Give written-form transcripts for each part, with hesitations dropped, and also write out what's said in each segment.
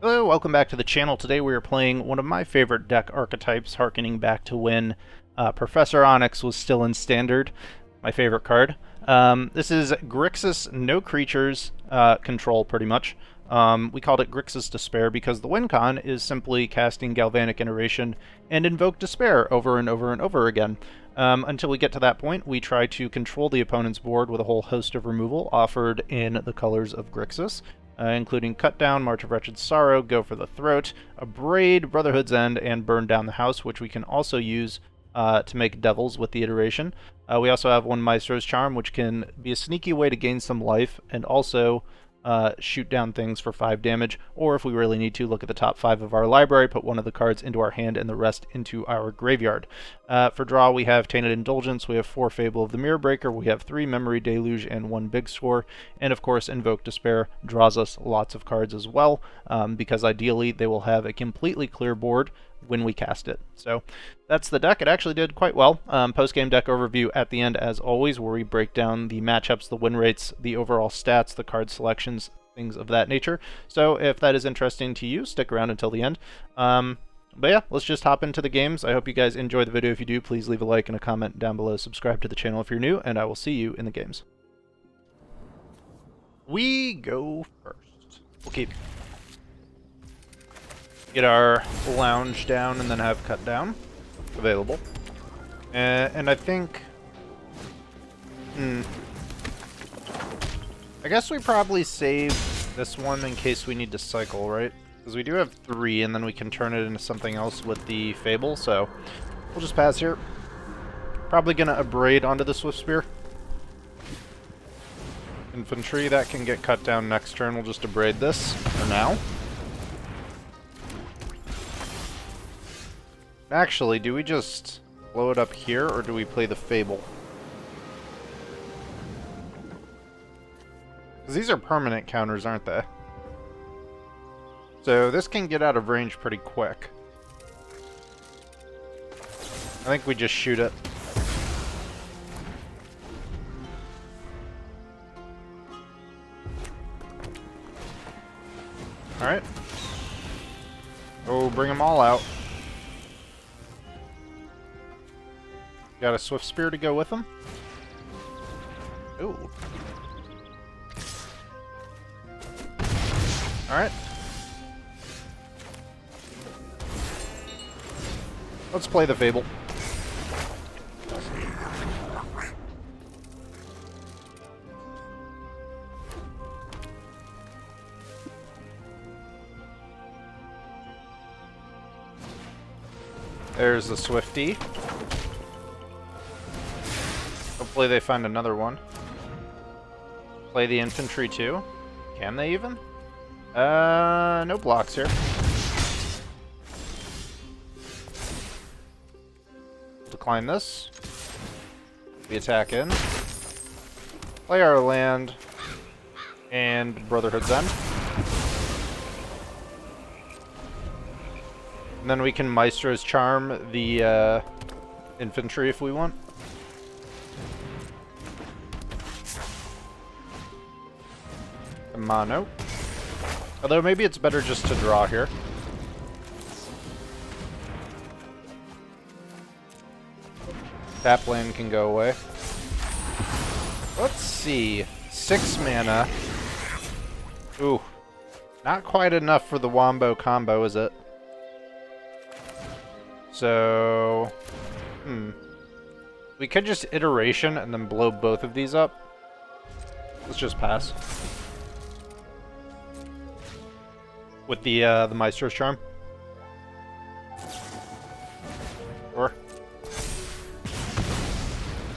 Hello, welcome back to the channel. Today we are playing one of my favorite deck archetypes, harkening back to when Professor Onyx was still in Standard, my favorite card. This is Grixis, no creatures control, pretty much. We called it Grixis Despair because the wincon is simply casting Galvanic Iteration and Invoke Despair over and over and over again. Until we get to that point, we try to control the opponent's board with a whole host of removal offered in the colors of Grixis. Including Cut Down, March of Wretched Sorrow, Go for the Throat, Abrade, Brotherhood's End, and Burn Down the House, which we can also use to make Devils with the iteration. We also have one Maestros Charm, which can be a sneaky way to gain some life, and also shoot down things for 5 damage, or if we really need to, look at the top 5 of our library, put one of the cards into our hand and the rest into our graveyard. For draw, we have Tainted Indulgence, we have 4 Fable of the Mirror Breaker, we have 3 Memory Deluge, and 1 Big Score, and of course Invoke Despair draws us lots of cards as well, because ideally they will have a completely clear board when we cast it. So that's the deck. It actually did quite well. Post-game deck overview at the end, as always, where we break down the matchups, the win rates, the overall stats, the card selections, things of that nature. So if that is interesting to you, stick around until the end. But yeah, let's just hop into the games. I hope you guys enjoy the video. If you do, please leave a like and a comment down below. Subscribe to the channel if you're new, and I will see you in the games. We go first. We'll keep get our lounge down and then have Cut Down available. And I think... I guess we probably save this one in case we need to cycle, right? Because we do have 3, and then we can turn it into something else with the Fable, so we'll just pass here. Probably gonna Abrade onto the Swift Spear. Infantry, that can get cut down next turn. We'll just Abrade this for now. Actually, do we just blow it up here, or do we play the Fable? Because these are permanent counters, aren't they? So this can get out of range pretty quick. I think we just shoot it. Alright. Oh, bring them all out. Got a Swift Spear to go with them. Ooh. Alright. Let's play the Fable. There's the Swifty. Hopefully they find another one. Play the infantry too. Can they even? No blocks here. Decline this. We attack in. Play our land. And Brotherhood's End. And then we can Maestros Charm the infantry if we want. Mono. Although maybe it's better just to draw here. Tap land can go away. Let's see. 6 mana. Ooh. Not quite enough for the Wombo combo, is it? So... We could just Iteration and then blow both of these up. Let's just pass. With the Maestros Charm. Or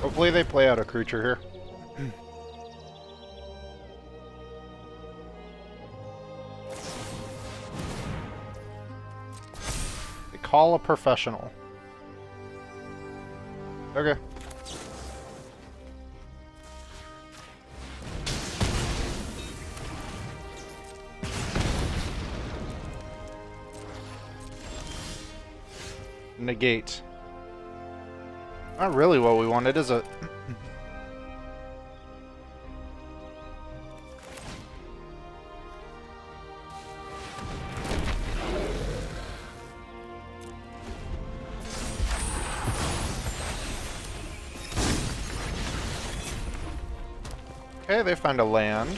hopefully they play out a creature here. They call a professional. Okay. Negate. Not really what we wanted, is it? Okay, they find a land.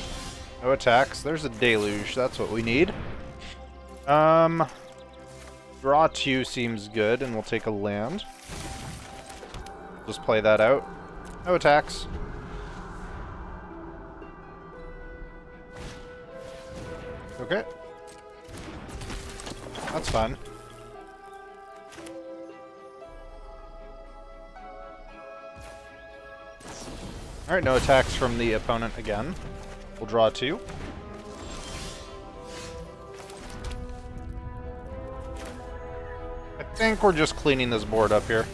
No attacks. There's a deluge. That's what we need. Draw 2 seems good, and we'll take a land. Just play that out. No attacks. Okay. That's fine. Alright, no attacks from the opponent again. We'll draw 2. I think we're just cleaning this board up here.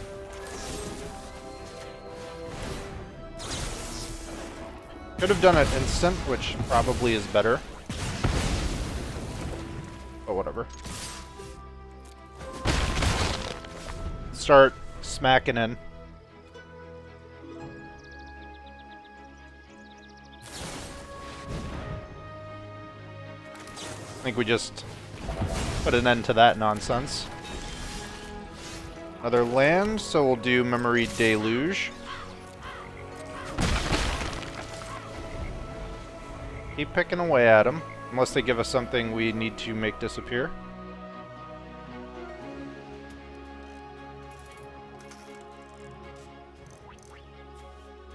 Could have done it instant, which probably is better. But whatever. Start smacking in. I think we just put an end to that nonsense. Another land, so we'll do Memory Deluge. Keep picking away at them, unless they give us something we need to make disappear.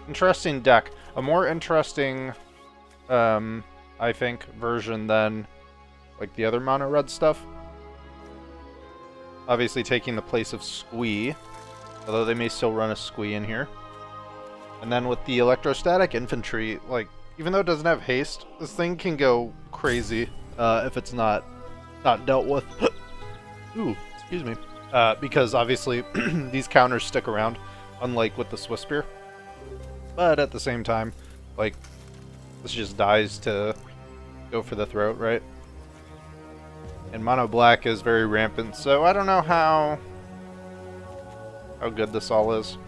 Interesting deck. A more interesting, I think, version than like the other mono red stuff. Obviously taking the place of Squee, although they may still run a Squee in here. And then with the electrostatic infantry, like, even though it doesn't have haste, this thing can go crazy if it's not dealt with. Ooh, excuse me. Because obviously these counters stick around, unlike with the Swiss Spear. But at the same time, like, this just dies to go for the throat, right? And mono black is very rampant, so I don't know how good this all is.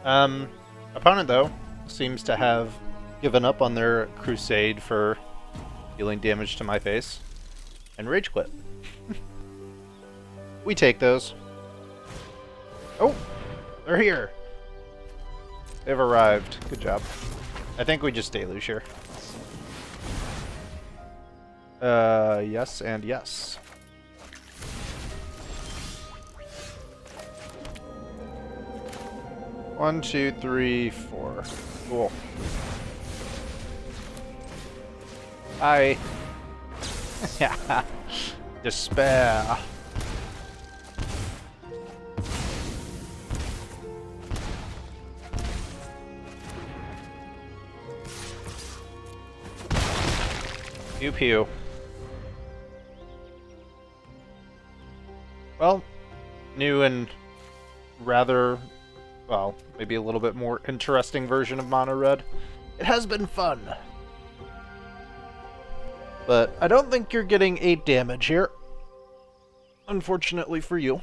Opponent, though, seems to have given up on their crusade for dealing damage to my face and rage quit. We take those. Oh, they're here. They've arrived. Good job. I think we just deluge here. Yes and yes. One, two, three, four. Cool. Hi. Yeah. Despair. Pew pew. Well, new and rather, well, maybe a little bit more interesting version of mono red. It has been fun. But I don't think you're getting 8 damage here. Unfortunately for you.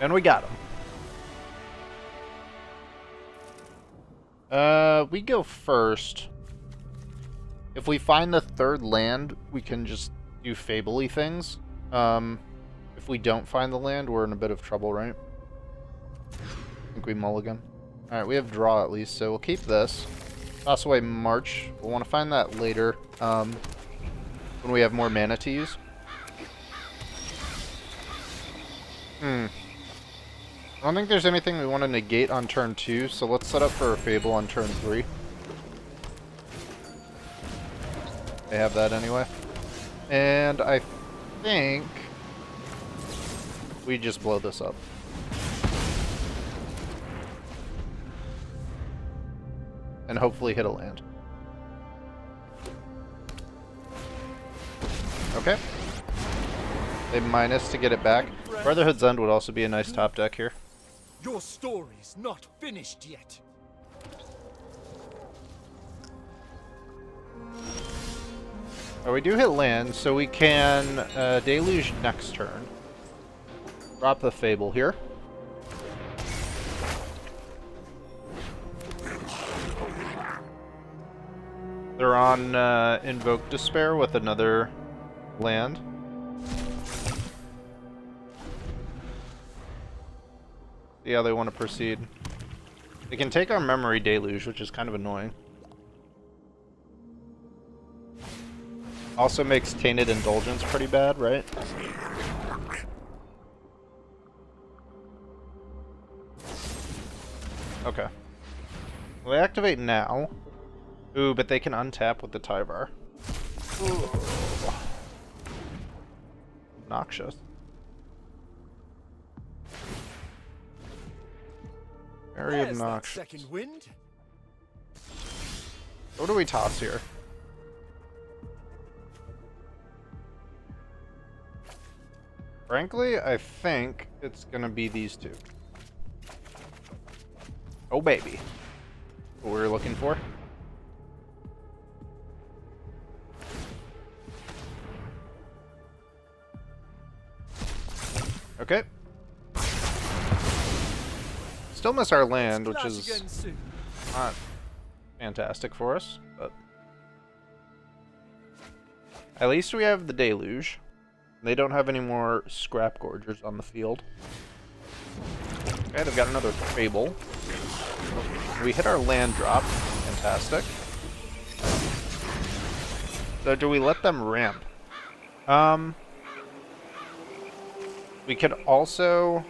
And we got him. We go first. If we find the third land, we can just do fable-y things. If we don't find the land, we're in a bit of trouble, right? I think we mulligan. Alright, we have draw at least, so we'll keep this. Toss away March. We'll want to find that later, when we have more mana to use. I don't think there's anything we want to negate on turn 2, so let's set up for a Fable on turn 3. They have that anyway. And I think we just blow this up. And hopefully hit a land. Okay. They minus to get it back. Brotherhood's End would also be a nice top deck here. Your story's not finished yet. Oh, we do hit land, so we can deluge next turn. Drop the Fable here. They're on Invoke Despair with another land. See how they want to proceed. They can take our Memory Deluge, which is kind of annoying. Also makes Tainted Indulgence pretty bad, right? Okay. Well, they activate now. Ooh, but they can untap with the Tyvar. Ooh. Obnoxious. Very obnoxious. Second wind. What do we toss here? Frankly, I think it's gonna be these two. Oh baby. What we were looking for. Okay. Still miss our land, which is not fantastic for us, but at least we have the Deluge. They don't have any more Scrap Gorgers on the field. Okay, they've got another Fable. We hit our land drop. Fantastic. So do we let them ramp? We could also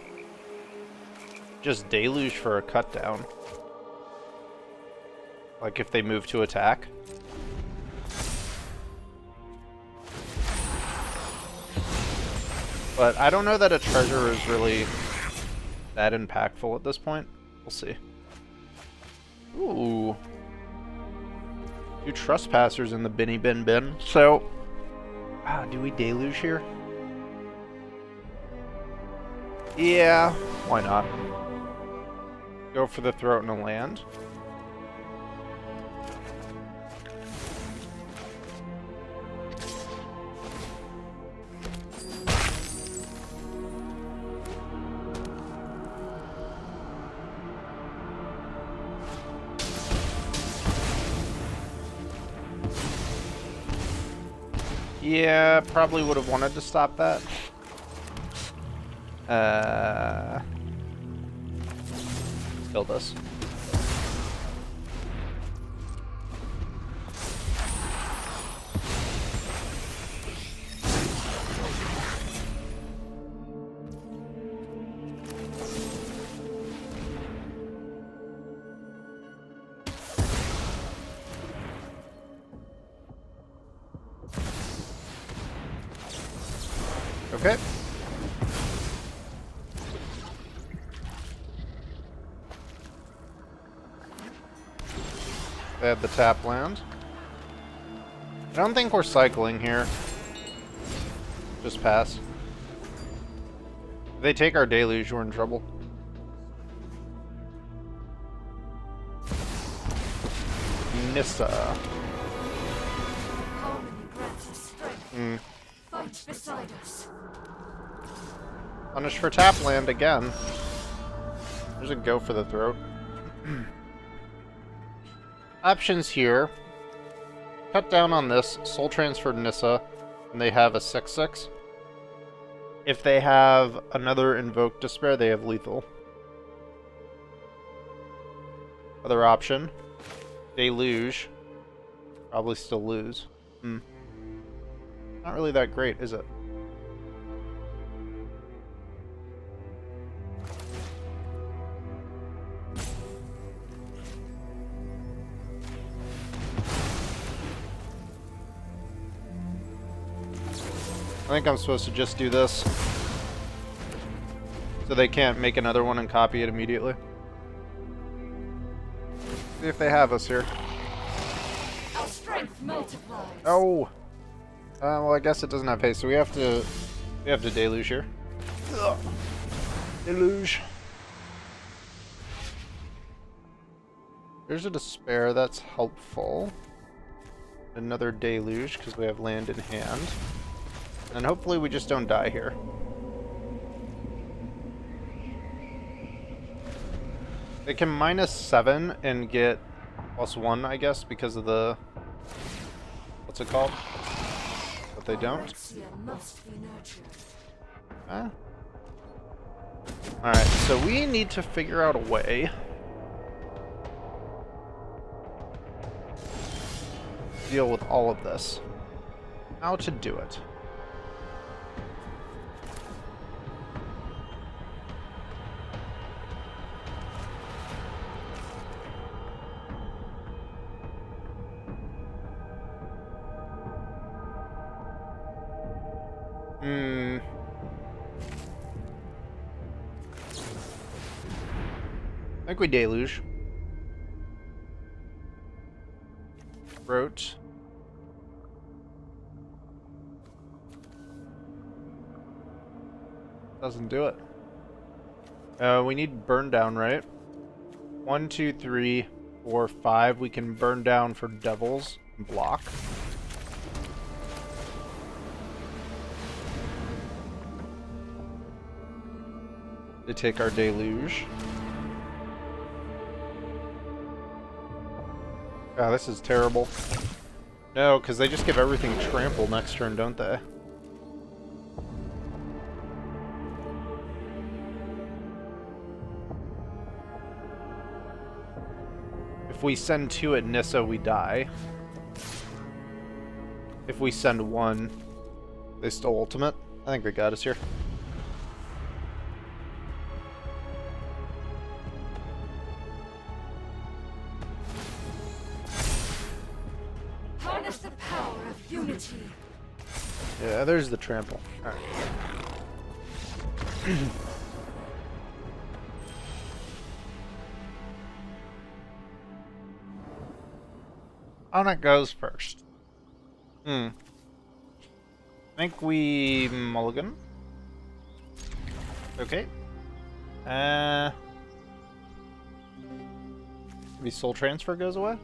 just Deluge for a cut down. Like if they move to attack. But I don't know that a treasure is really that impactful at this point. We'll see. Ooh. 2 Trespassers in the Binny Bin. So, do we Deluge here? Yeah, why not? Go for the throat and a land. Yeah, probably would have wanted to stop that. Kill this. Okay. They have the tap land. I don't think we're cycling here. Just pass. If they take our Deluge, we're in trouble. Nissa. Harmony grants us strength. Fight beside us. Punish for tap land again. There's a go for the throat. Options here. Cut down on this, soul transfer Nissa, and they have a 6/6. If they have another Invoke Despair, they have lethal. Other option. Deluge. Probably still lose. Not really that great, is it? I think I'm supposed to just do this. So they can't make another one and copy it immediately. See if they have us here. Our strength multiplies. Oh! Well, I guess it doesn't have haste, so we have to Deluge here. Ugh. Deluge. There's a Despair, that's helpful. Another Deluge, because we have land in hand. And hopefully we just don't die here. They can -7 and get +1, I guess, because of the... What's it called? But they don't. Alright, so we need to figure out a way deal with all of this. How to do it. I think we deluge. Rote. Doesn't do it. We need burn down, right? 1, 2, 3, 4, 5. We can burn down for devils and block. They take our deluge. God, this is terrible. No, because they just give everything trample next turn, don't they? If we send 2 at Nissa, we die. If we send 1, they still ultimate. I think they got us here. Harness the power of unity. Yeah, there's the trample. Alright. Onyx goes first. I think we mulligan. Okay. Maybe soul transfer goes away.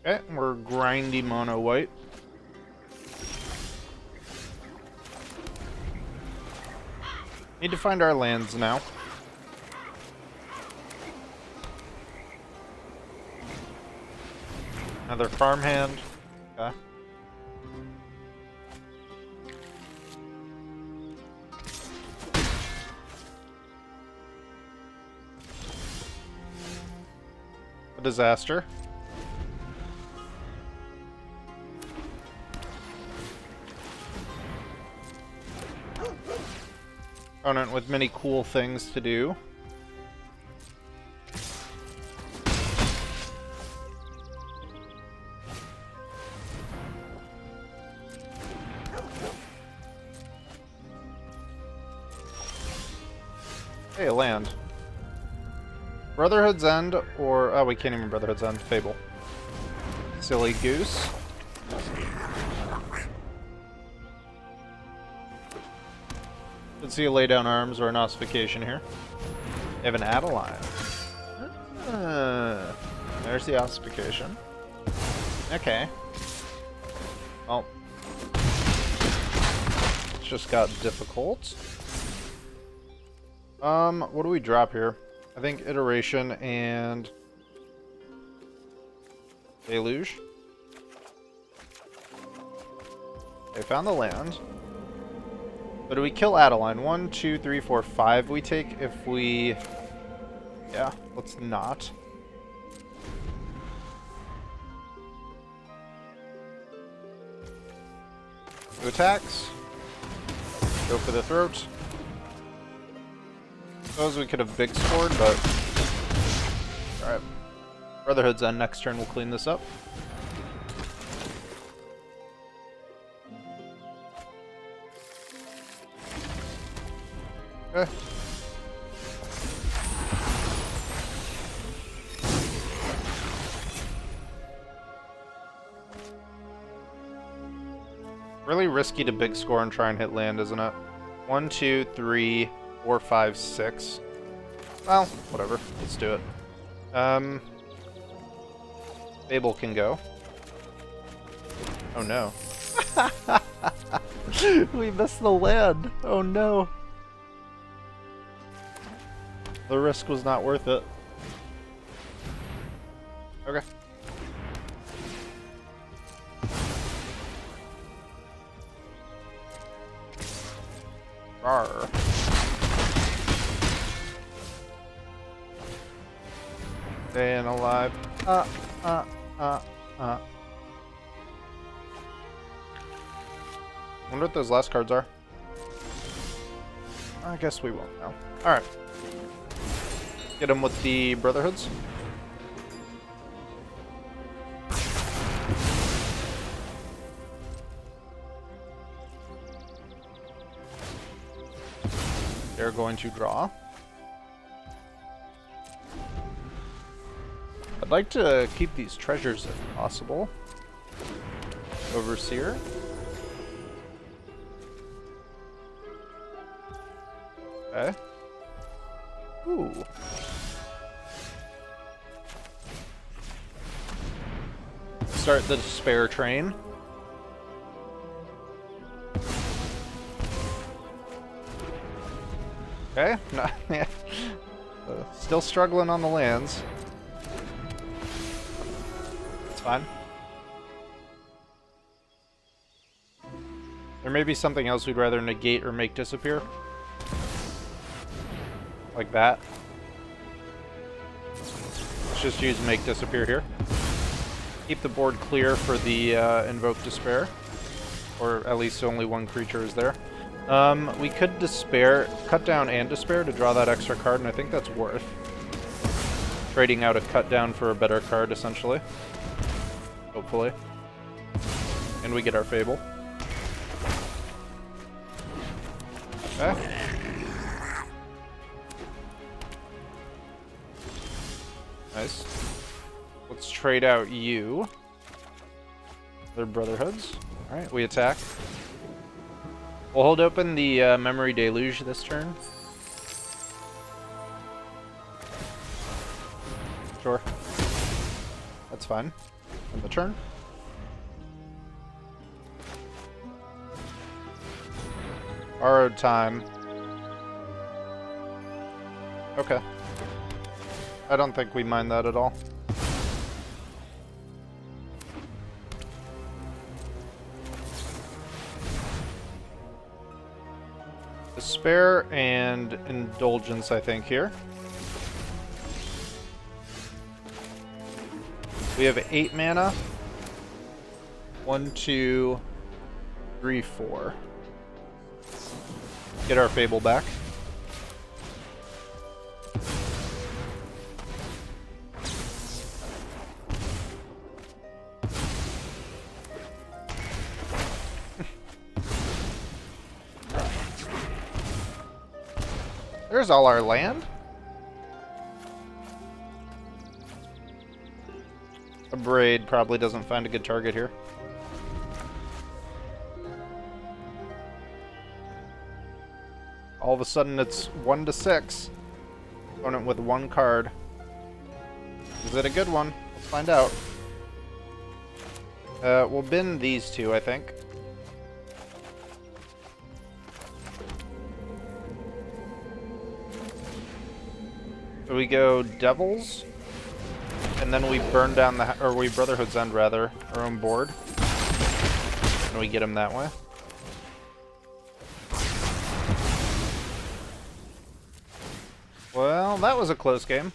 Okay, we're grindy mono white. Need to find our lands now. Another farmhand. Okay. A disaster. Opponent with many cool things to do. Hey, land. Brotherhood's End, or... oh, we can't even Brotherhood's End. Fable. Silly goose. Let's see a lay down arms or an ossification here. They have an Adeline. There's the ossification. Okay. Well. It's just got difficult. What do we drop here? I think Iteration and Deluge. They found the land. So do we kill Adeline? 1, 2, 3, 4, 5 we take if we... yeah, let's not. Two attacks. Go for the throat. Suppose we could have big scored, but... alright. Brotherhood's End next turn, we'll clean this up. Okay. Really risky to big score and try and hit land, isn't it? 1, 2, 3, 4, 5, 6. Well, whatever. Let's do it. Fable can go. Oh no. We missed the land. Oh no. The risk was not worth it. Okay. Rawr. Staying alive. Wonder what those last cards are. I guess we won't know. Alright. Get him with the Brotherhoods. They're going to draw. I'd like to keep these treasures if possible. Overseer. Okay. Ooh. Start the Despair train. Okay. No, yeah. Still struggling on the lands. It's fine. There may be something else we'd rather negate or make disappear. Like that. Let's just use make disappear here. Keep the board clear for the Invoke Despair. Or at least only one creature is there. We could despair, cut down and despair to draw that extra card, and I think that's worth. Trading out a cut down for a better card, essentially. Hopefully. And we get our Fable. Okay. Nice. Let's trade out you. Their Brotherhoods. Alright, we attack. We'll hold open the Memory Deluge this turn. Sure. That's fine. End the turn. Borrowed time. Okay. I don't think we mind that at all. Despair and Indulgence, I think, here. We have 8 mana. 1, 2, 3, 4. Get our Fable back. There's all our land. A Braid probably doesn't find a good target here. All of a sudden it's 1 to 6. Opponent with 1 card. Is it a good one? Let's find out. We'll bin these 2, I think. So we go Devils, and then we burn down the, or we Brotherhood's End rather, our own board, and we get him that way. Well, that was a close game.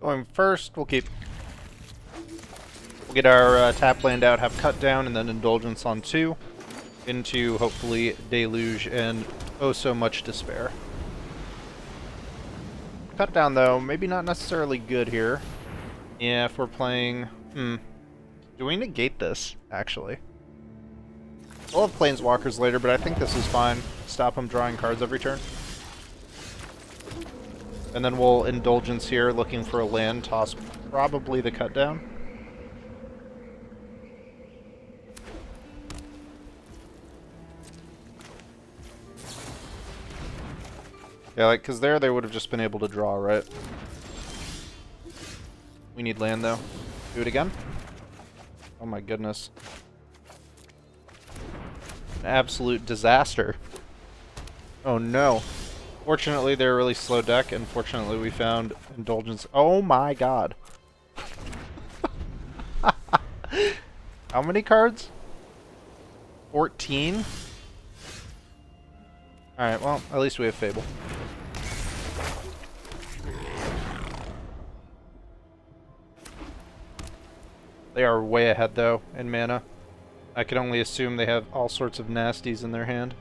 Going first, we'll keep. We'll get our tap land out, have cut down, and then Indulgence on 2. Into, hopefully, Deluge and oh so much Despair. Cut down, though, maybe not necessarily good here. Yeah, if we're playing... Do we negate this, actually? We'll have Planeswalkers later, but I think this is fine. Stop him drawing cards every turn. And then we'll Indulgence here, looking for a land, toss probably the cut down. Yeah, like, because there they would have just been able to draw, right? We need land, though. Do it again. Oh my goodness. An absolute disaster. Oh no. Fortunately, they're a really slow deck, and fortunately we found Indulgence. Oh my god. How many cards? 14? Alright, well, at least we have Fable. They are way ahead, though, in mana. I can only assume they have all sorts of nasties in their hand.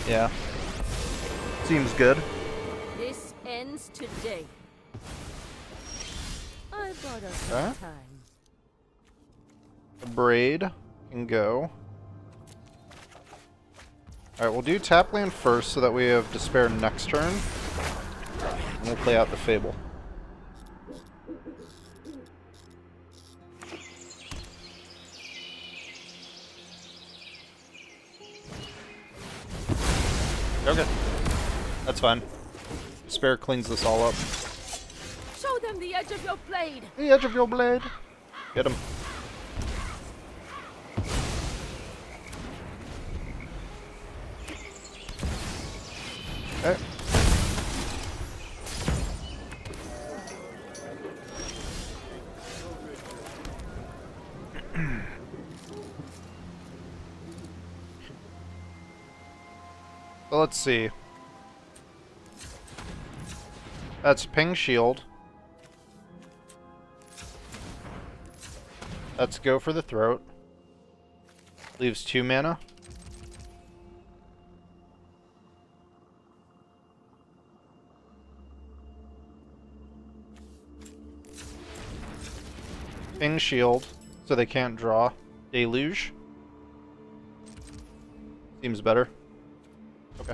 Yeah. Seems good. This ends today. I bought us Okay. time. The Braid can go. Alright, we'll do tap land first so that we have Despair next turn. And we'll play out the Fable. Okay. That's fine. Despair cleans this all up. Show them the edge of your blade. The edge of your blade. Get him. Okay. So let's see. That's Ping Shield. Let's go for the throat. Leaves 2 mana. Ping Shield, so they can't draw. Deluge. Seems better. Okay.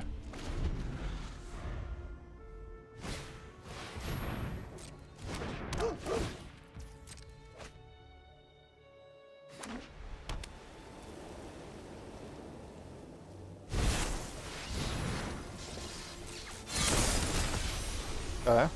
Okay.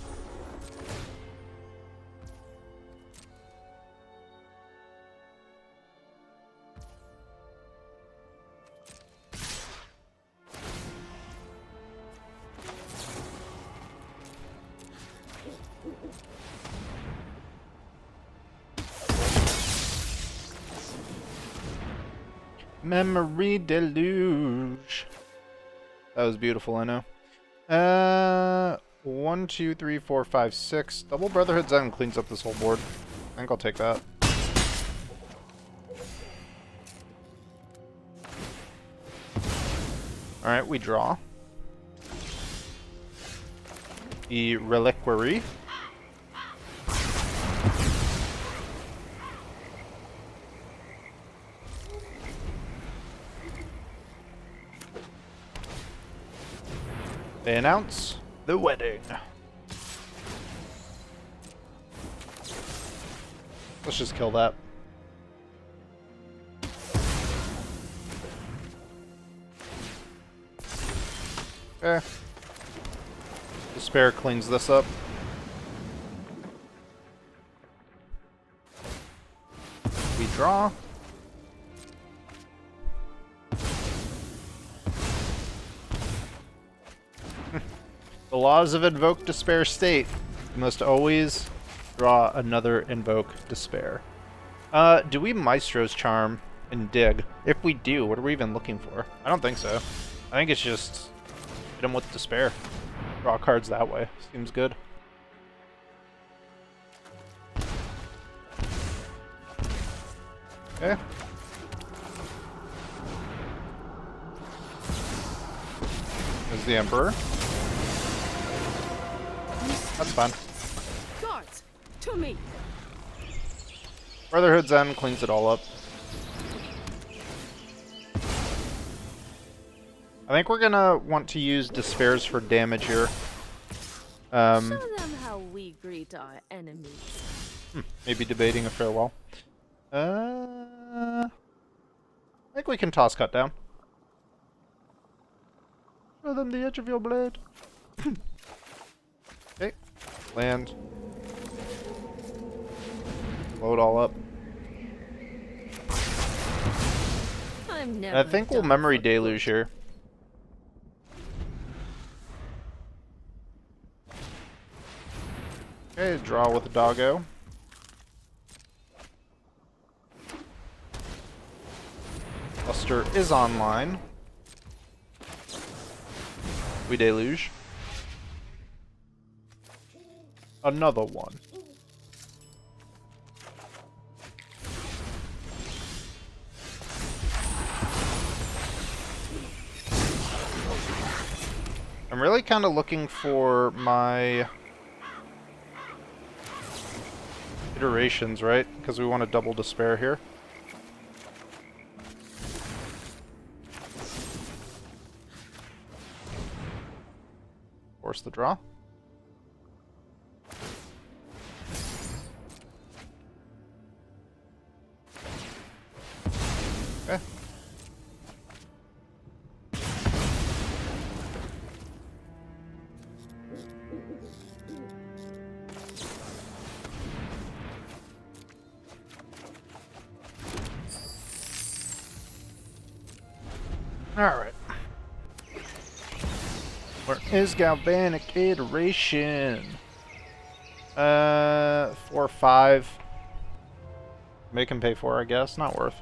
Memory Deluge. That was beautiful, I know. 1, 2, 3, 4, 5, 6. Double Brotherhood Zen cleans up this whole board. I think I'll take that. Alright, we draw. The Reliquary. They announce the wedding. Let's just kill that. Okay. Despair cleans this up. We draw. The laws of Invoke Despair state you must always draw another Invoke Despair. Do we Maestros Charm and dig? If we do, what are we even looking for? I don't think so. I think it's just hit him with Despair. Draw cards that way. Seems good. Okay. There's the Emperor. That's fine. Guards, to me. Brotherhood Zen cleans it all up. I think we're gonna want to use Despairs for damage here. Show them how we greet our enemies. Maybe debating a farewell. I think we can toss cut down. Show them the edge of your blade. Okay. Land. Load all up. I'm never I think we'll done Memory for Deluge here. Okay, draw with a doggo. Luster is online. We deluge. Another one. I'm really kind of looking for my iterations, right? Because we want to double despair here. Force the draw. Okay. Alright. Where is Galvanic iteration? 4 or 5. Make him pay for, I guess. Not worth.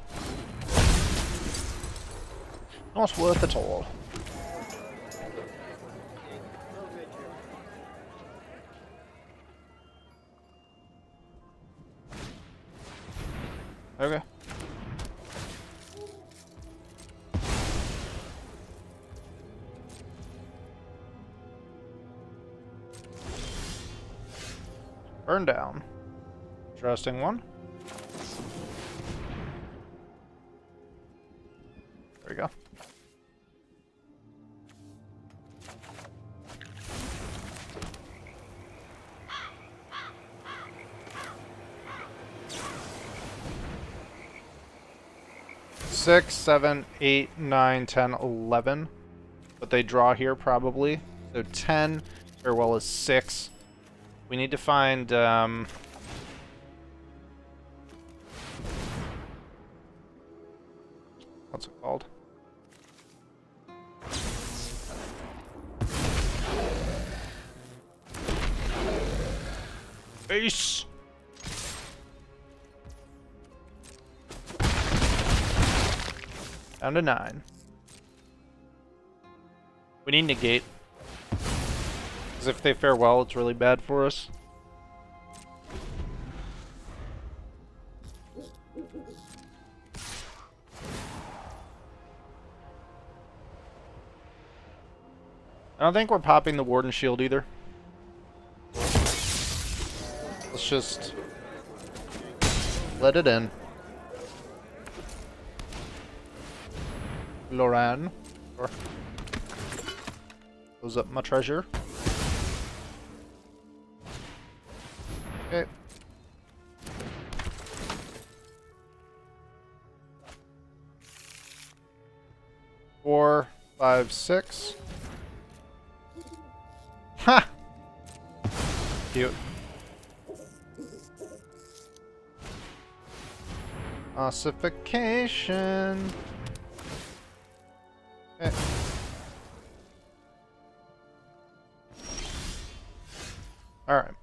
Not worth at all. Okay. Burn down. Interesting one. There we go. Six, 7, 8, 9, 10, 11. But they draw here probably. So 10, farewell is 6. We need to find, what's it called? Ace! Down to 9. We need negate. Because if they fare well, it's really bad for us. I don't think we're popping the Warden Shield either. Let's just let it in. Loran. Close up my treasure. Okay. Four, 5, 6. Ha! Cute. Ossification. Okay. Alright.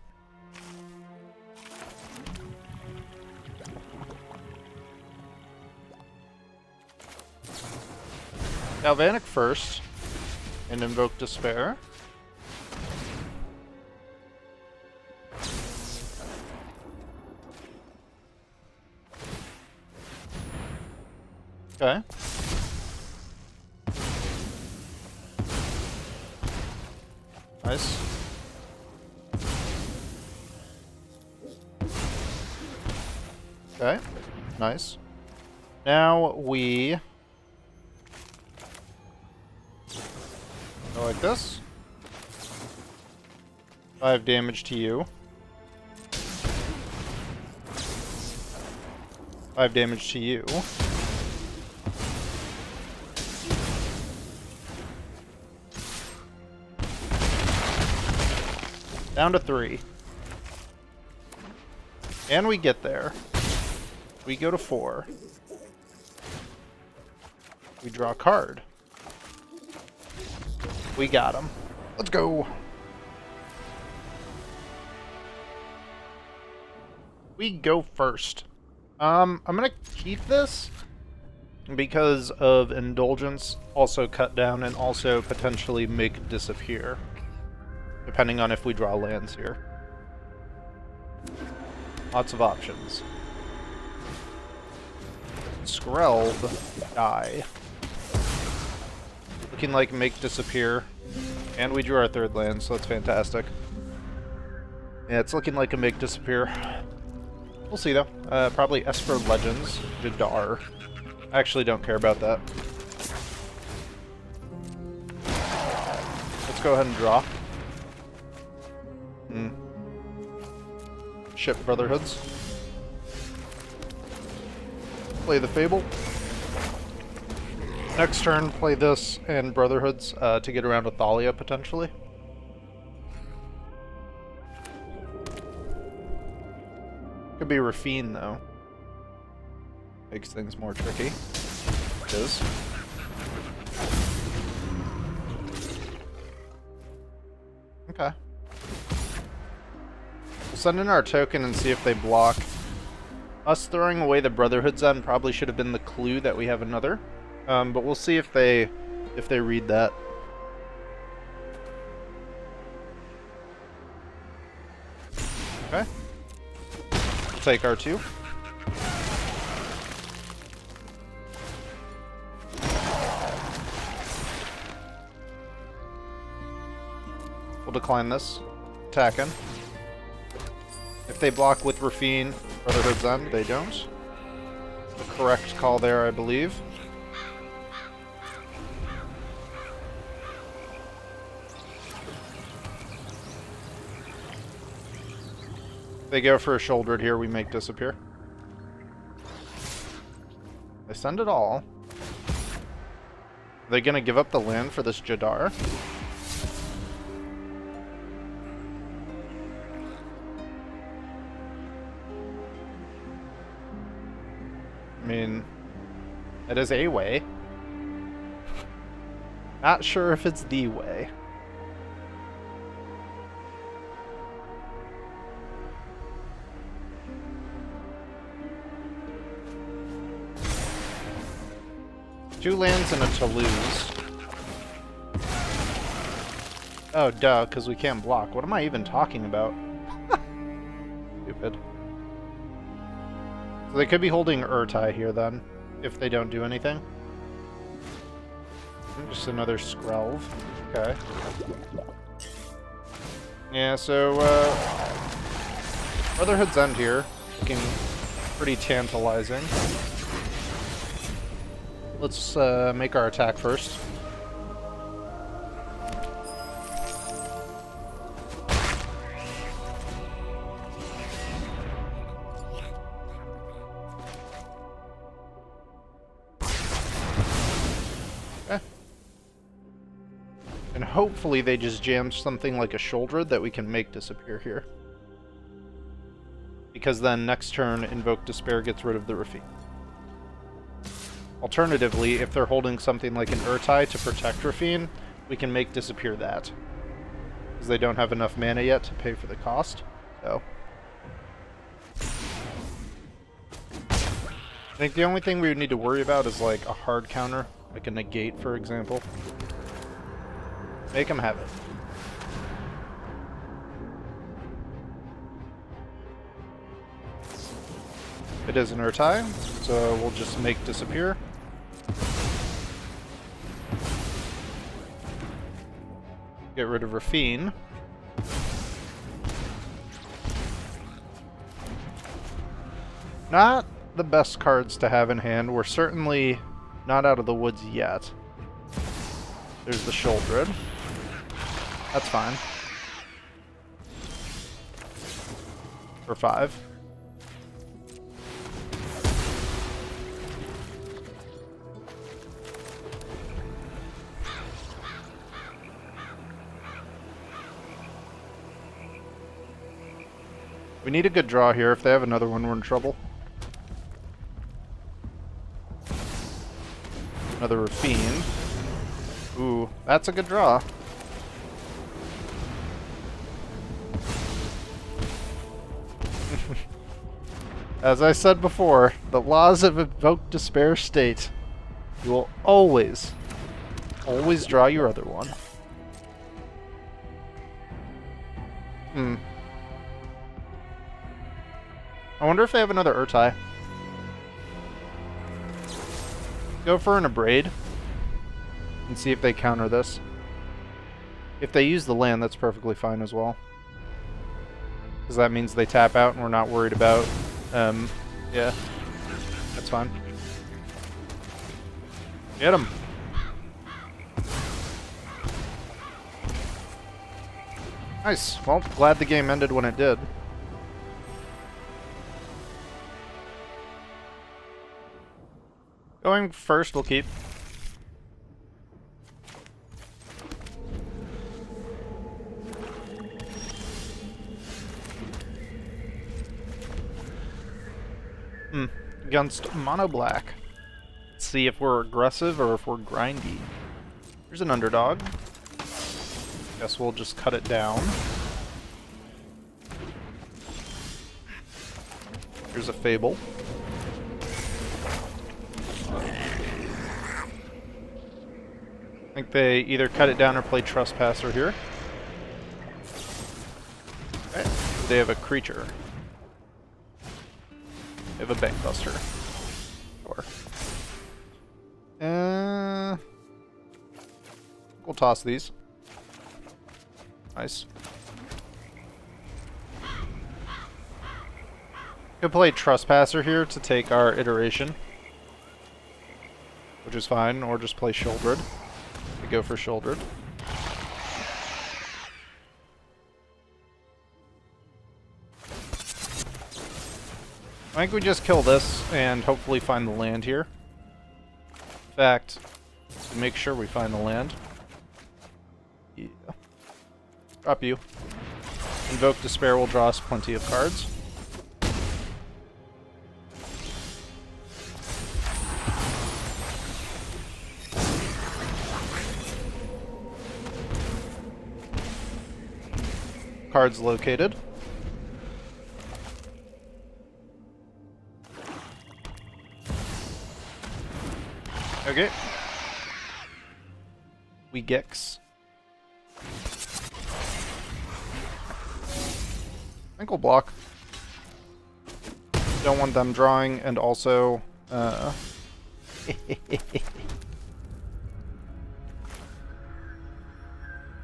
Galvanic first, and Invoke Despair. Okay. Nice. Okay. Nice. Now we go like this. 5 damage to you. 5 damage to you. Down to 3. And we get there. We go to 4. We draw a card. We got him. Let's go. We go first. I'm gonna keep this because of Indulgence, also cut down, and also potentially make disappear, depending on if we draw lands here. Lots of options. Skrelb, die. Looking like make disappear. And we drew our third land, so that's fantastic. Yeah, it's looking like a make disappear. We'll see though. Probably Esper Legends, Jadar. I actually don't care about that. Let's go ahead and draw. Ship Brotherhoods. Play the Fable. Next turn, play this and Brotherhoods to get around Athalia, potentially. Could be Rafine, though. Makes things more tricky. It is. Okay. We'll send in our token and see if they block. Us throwing away the Brotherhood's End probably should have been the clue that we have another. But we'll see if they read that. Okay. We'll take our 2. We'll decline this. Attacking. If they block with Rafine, Brotherhood's End, they don't. The correct call there, I believe. If they go for a shouldered here, we make disappear. They send it all. Are they gonna give up the land for this Jadar? I mean, it is a way. Not sure if it's the way. Two lands and a Toulouse. Oh, duh, because we can't block. What am I even talking about? Stupid. So they could be holding Urtai here, then, if they don't do anything. Just another Skrelv. Okay. Yeah, so, Brotherhood's End here. Looking pretty tantalizing. Let's make our attack first. Okay. And hopefully they just jam something like a Shouldered that we can make disappear here. Because then next turn, Invoke Despair gets rid of the Rafine. Alternatively, if they're holding something like an Urtai to protect Rafine, we can make disappear that. Because they don't have enough mana yet to pay for the cost. So. I think the only thing we would need to worry about is like a hard counter, like a negate, for example. Make them have it. It is an Urtai, so we'll just make disappear. Get rid of Rafine. Not the best cards to have in hand. We're certainly not out of the woods yet. There's the Shouldered. That's fine. For 5. We need a good draw here. If they have another one, we're in trouble. Another Rafine. Ooh, that's a good draw. As I said before, the laws of Invoke Despair state you will always draw your other one. I wonder if they have another Urtai. Go for an Abrade and see if they counter this. If they use the land, that's perfectly fine as well. Because that means they tap out and we're not worried about... yeah. That's fine. Get him! Nice. Well, glad the game ended when it did. Going first, we'll keep. Against mono black. Let's see if we're aggressive or if we're grindy. Here's an underdog. Guess we'll just cut it down. Here's a Fable. I think they either cut it down or play Trespasser here. Okay. They have a creature. They have a Bankbuster. Sure. We'll toss these. Nice. Could play Trespasser here to take our iteration, which is fine, or just play Shouldred. We go for Shouldred. I think we just kill this and hopefully find the land here. In fact, make sure we find the land. Yeah. Drop you. Invoke Despair will draw us plenty of cards. Cards located. Okay. We Gix. I think we'll block. Don't want them drawing, and also... hit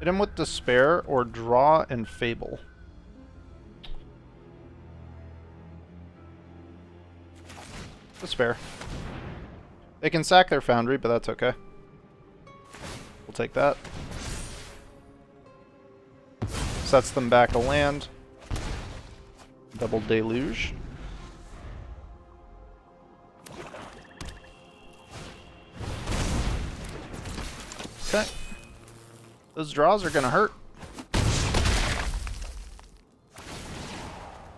him with Despair, or draw and Fable. Despair. They can sack their Foundry, but that's okay. We'll take that. Sets them back a land. Double Deluge. Okay. Those draws are gonna hurt.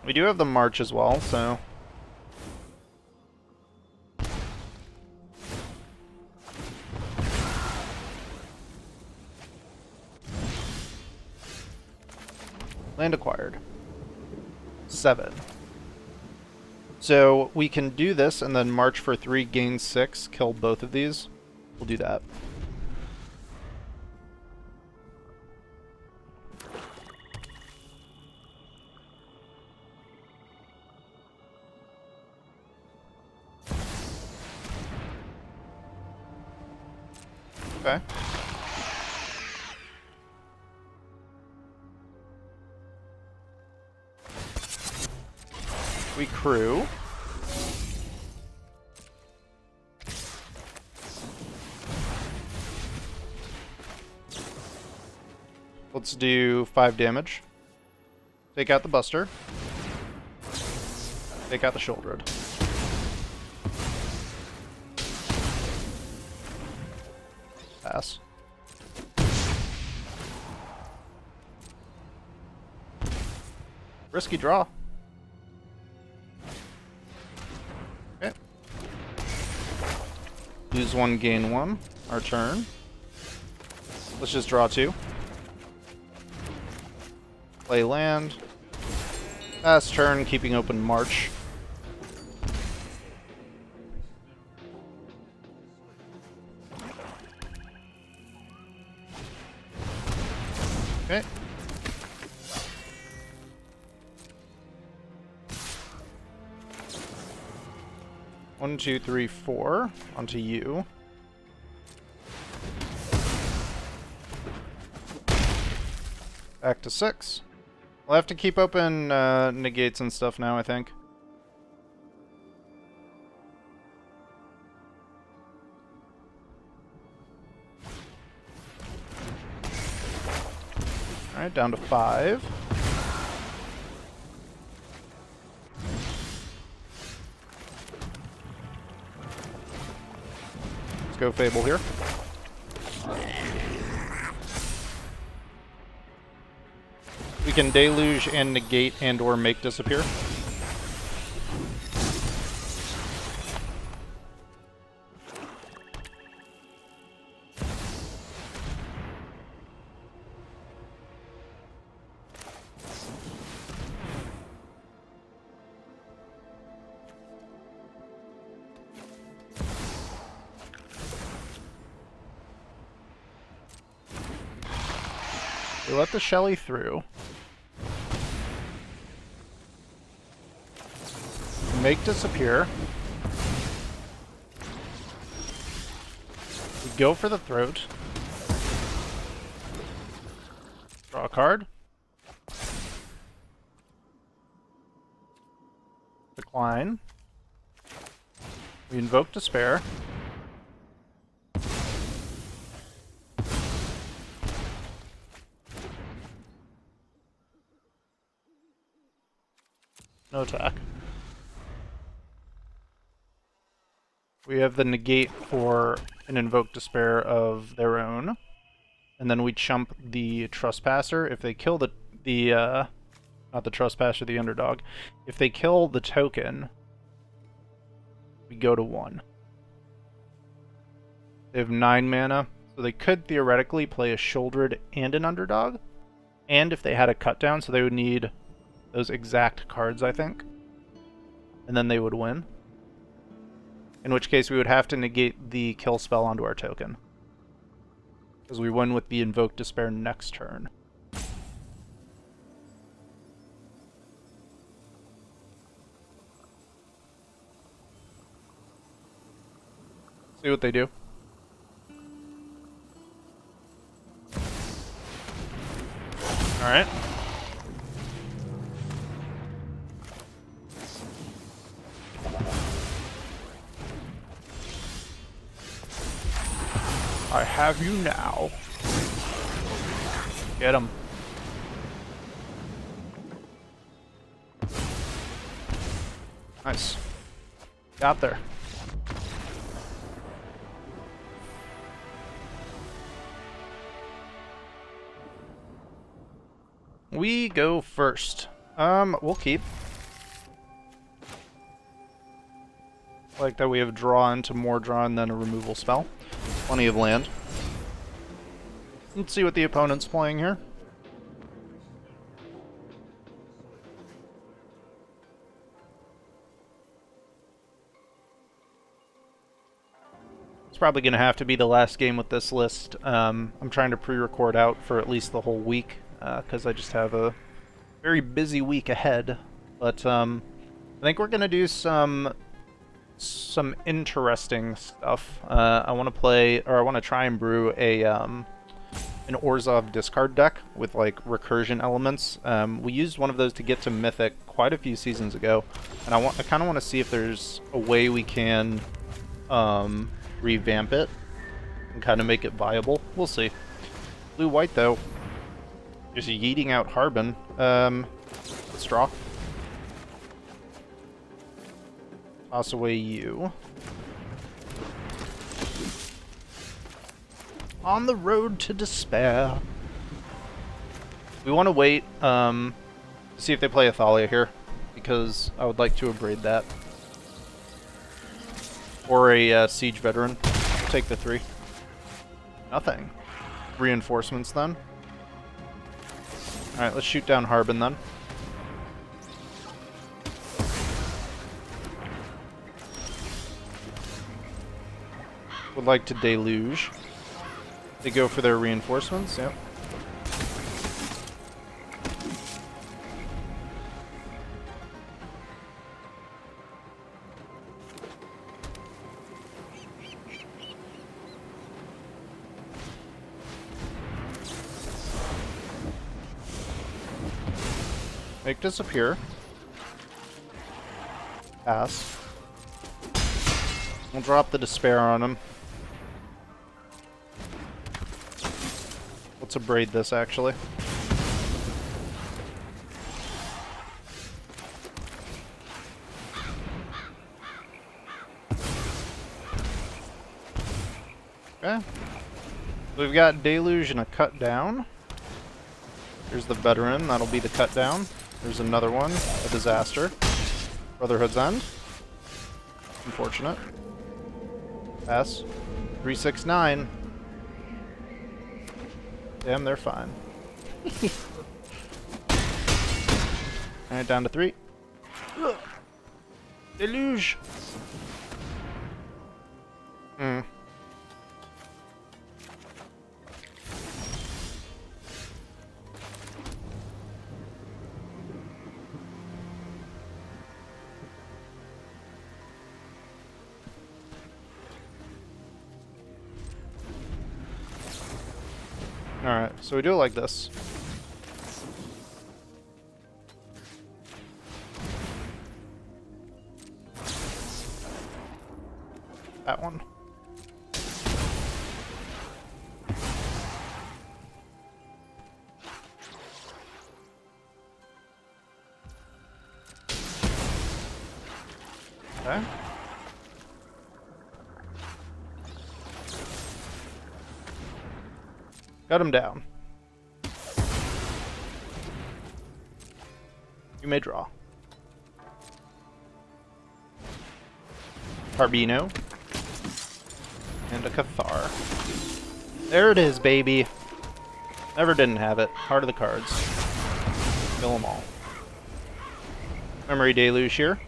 We do have the March as well, so... Land acquired. 7. So we can do this and then march for 3, gain 6, kill both of these. We'll do that. Okay. We crew. Let's do 5 damage. Take out the Buster. Take out the Shouldred. Pass. Risky draw. Okay. Lose 1, gain 1. Our turn. Let's just draw 2. Play land. Pass turn, keeping open March. Okay. One, two, three, four. Onto you. Back to 6. We'll have to keep open negates and stuff now, I think. Alright, down to 5. Let's go Fable here. We can deluge and negate and or make disappear. We let the Shelly through. Make disappear. We go for the throat. Draw a card. Decline. We invoke Despair. No attack. We have the negate for an Invoke Despair of their own. And then we chump the Trespasser. If they kill the not the Trespasser, the underdog. If they kill the token, we go to 1. They have 9 mana, so they could theoretically play a Shouldered and an underdog. And if they had a cut down, so they would need those exact cards, I think. And then they would win. In which case we would have to negate the kill spell onto our token. Because we win with the Invoke Despair next turn. See what they do. Alright. I have you now. Get him. Nice. Got there. We go first. We'll keep. Like that we have draw into more draw and then a removal spell. Plenty of land. Let's see what the opponent's playing here. It's probably going to have to be the last game with this list. I'm trying to pre-record out for at least the whole week, because I just have a very busy week ahead. But I think we're going to do some interesting stuff. I want to play, or I want to try and brew a an Orzhov discard deck with like recursion elements. We used one of those to get to Mythic quite a few seasons ago, and I kind of want to see if there's a way we can revamp it and kind of make it viable. We'll see. Blue-white though, just yeeting out Harbin. Let's draw. Toss away you. On the road to despair. We want to wait to see if they play Athalia here, because I would like to abrade that. Or a Siege Veteran. Take the 3. Nothing. Reinforcements then. Alright, let's shoot down Harbin then. Would like to deluge. They go for their reinforcements, yep. Make Disappear. Pass. We'll drop the Despair on him. Let's abrade this, actually. Okay. We've got Deluge and a Cut Down. Here's the Veteran. That'll be the Cut Down. There's another one. A Disaster. Brotherhood's End. Unfortunate. Pass. 369. Damn, they're fine. Alright, down to 3. Ugh. Deluge! Hmm. Alright, so we do it like this. That one. Okay. Cut him down. You may draw. Carbino. And a Cathar. There it is, baby. Never didn't have it. Heart of the cards. Kill them all. Memory Deluge here.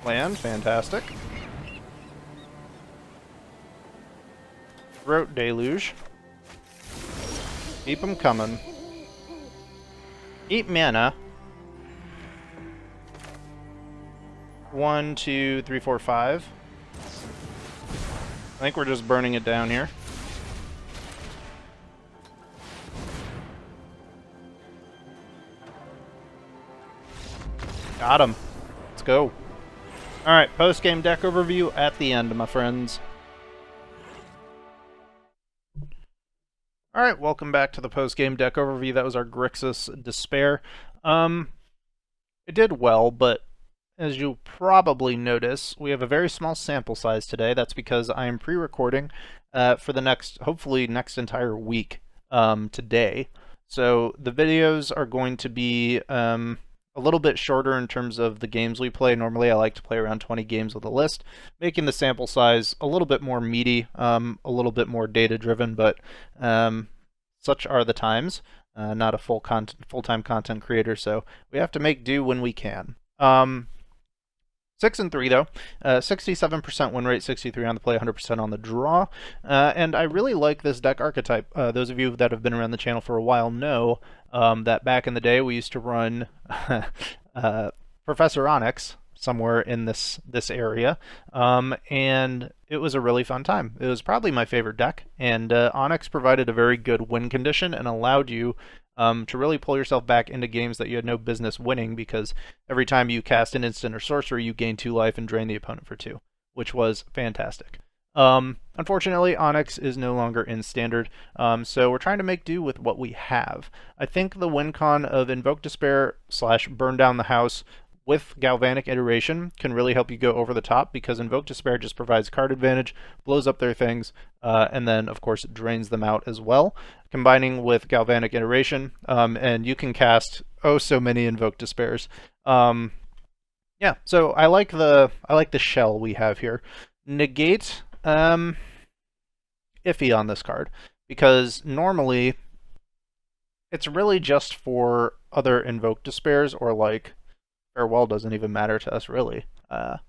Land, fantastic. Throat Deluge. Keep them coming. Eat mana. 1, 2, 3, 4, 5. I think we're just burning it down here. Got him. Let's go. Alright, post-game deck overview at the end, my friends. Alright, welcome back to the post-game deck overview. That was our Grixis Despair. It did well, but as you'll probably notice, we have a very small sample size today. That's because I am pre-recording for the next, hopefully next entire week today. So the videos are going to be a little bit shorter in terms of the games we play. Normally I like to play around 20 games with a list, making the sample size a little bit more meaty, a little bit more data-driven, but such are the times. Not a full-time content creator, so we have to make do when we can. 6 and 3 though, 67% win rate, 63 on the play, 100% on the draw, and I really like this deck archetype. Those of you that have been around the channel for a while know that back in the day we used to run Professor Onyx somewhere in this area, and it was a really fun time. It was probably my favorite deck, and Onyx provided a very good win condition and allowed you to really pull yourself back into games that you had no business winning, because every time you cast an instant or sorcery, you gain 2 life and drain the opponent for 2, which was fantastic. Unfortunately, Onyx is no longer in Standard, so we're trying to make do with what we have. I think the win con of Invoke Despair / Burn Down the House with Galvanic Iteration can really help you go over the top, because Invoke Despair just provides card advantage, blows up their things, and then, of course, drains them out as well. Combining with Galvanic Iteration, and you can cast oh so many Invoke Despairs. Yeah, so I like the shell we have here. Negate, iffy on this card, because normally it's really just for other Invoke Despairs, or like Farewell doesn't even matter to us, really. So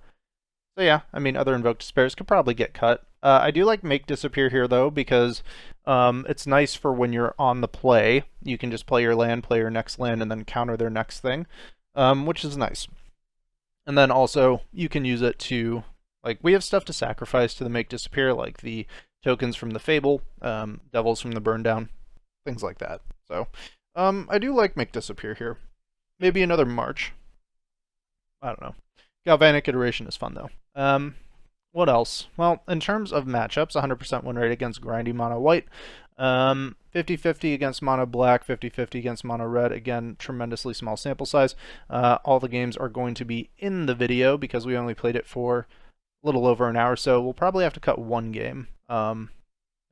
yeah, I mean, other Invoke Despairs could probably get cut. I do like Make Disappear here, though, because it's nice for when you're on the play. You can just play your land, play your next land, and then counter their next thing, which is nice. And then also, you can use it to, like, we have stuff to sacrifice to the Make Disappear, like the tokens from the Fable, Devils from the Burn Down, things like that. So I do like Make Disappear here. Maybe another March. I don't know. Galvanic Iteration is fun, though. What else? Well, in terms of matchups, 100% win rate against grindy mono white. 50-50 against mono black, 50-50 against mono red. Again, tremendously small sample size. All the games are going to be in the video because we only played it for a little over an hour, so we'll probably have to cut one game. I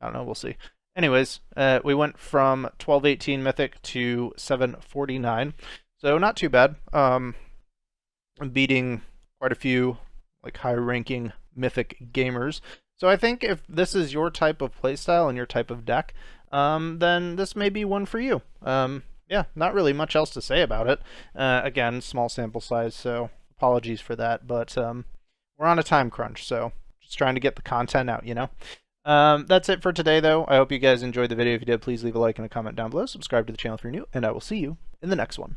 don't know, we'll see. Anyways, we went from 12-18 Mythic to 7-49, so not too bad. I'm beating quite a few like high-ranking Mythic gamers. So I think if this is your type of playstyle and your type of deck, then this may be one for you. Yeah, not really much else to say about it. Again, small sample size, so apologies for that, but we're on a time crunch, so just trying to get the content out, you know? That's it for today, though. I hope you guys enjoyed the video. If you did, please leave a like and a comment down below. Subscribe to the channel if you're new, and I will see you in the next one.